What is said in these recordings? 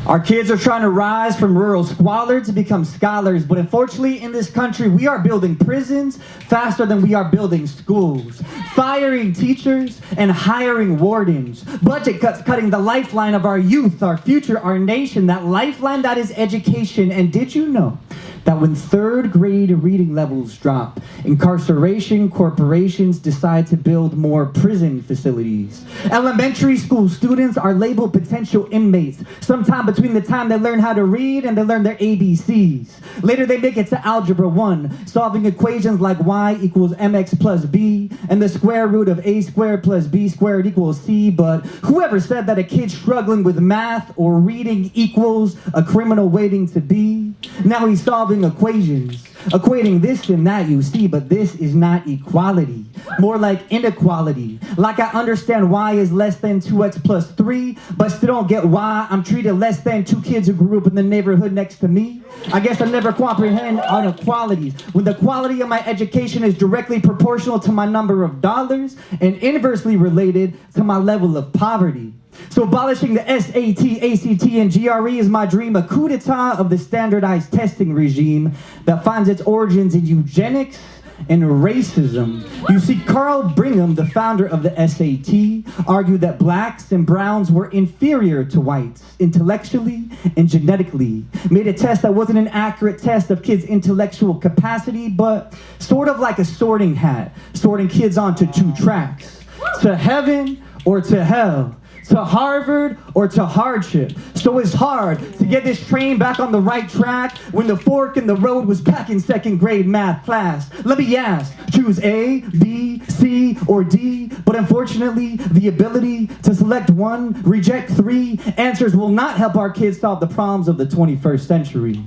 Our kids are trying to rise from rural squalor to become scholars, but unfortunately in this country we are building prisons faster than we are building schools, firing teachers and hiring wardens, budget cuts cutting the lifeline of our youth, our future, our nation, that lifeline that is education. And did you know that when third grade reading levels drop, incarceration corporations decide to build more prison facilities? Elementary school students are labeled potential inmates sometime between the time they learn how to read and they learn their ABCs. Later they make it to Algebra 1, solving equations like y equals mx plus b and the square root of a squared plus b squared equals c. But whoever said that a kid struggling with math or reading equals a criminal waiting to be? Now he's solving equations, equating this and that, you see, but this is not equality, more like inequality. Like I understand y is less than 2x plus 3, but still don't get why I'm treated less than two kids who grew up in the neighborhood next to me. I guess I never comprehend inequalities when the quality of my education is directly proportional to my number of dollars and inversely related to my level of poverty. So abolishing the SAT, ACT, and GRE is my dream, a coup d'etat of the standardized testing regime that finds its origins in eugenics and racism. You see, Carl Brigham, the founder of the SAT, argued that blacks and browns were inferior to whites intellectually and genetically. Made a test that wasn't an accurate test of kids' intellectual capacity, but sort of like a sorting hat, sorting kids onto two tracks, to heaven or to hell, to Harvard or to hardship. So it's hard to get this train back on the right track when the fork in the road was back in second grade math class. Let me ask, choose A, B, C, or D, but unfortunately, the ability to select one, reject three answers will not help our kids solve the problems of the 21st century.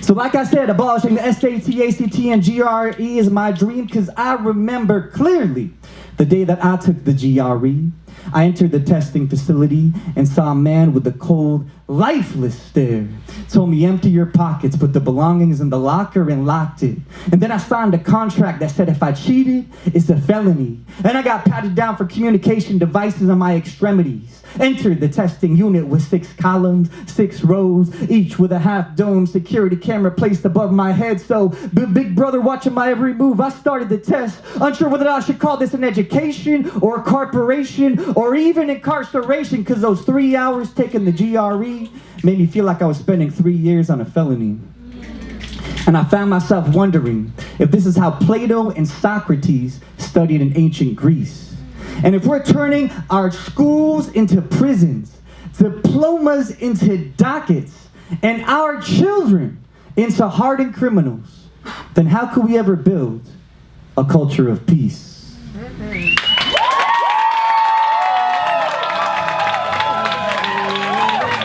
So like I said, abolishing the SAT, ACT, and GRE is my dream because I remember clearly the day that I took the GRE. I entered the testing facility and saw a man with a cold, lifeless stare. Told me, empty your pockets, put the belongings in the locker and locked it. And then I signed a contract that said if I cheated, it's a felony. And I got patted down for communication devices on my extremities. Entered the testing unit with 6 columns, 6 rows, each with a half-dome security camera placed above my head. So, big brother watching my every move, I started the test, unsure whether I should call this an education or a corporation or even incarceration, because those 3 hours taking the GRE made me feel like I was spending 3 years on a felony. And I found myself wondering if this is how Plato and Socrates studied in ancient Greece. And if we're turning our schools into prisons, diplomas into dockets, and our children into hardened criminals, then how could we ever build a culture of peace?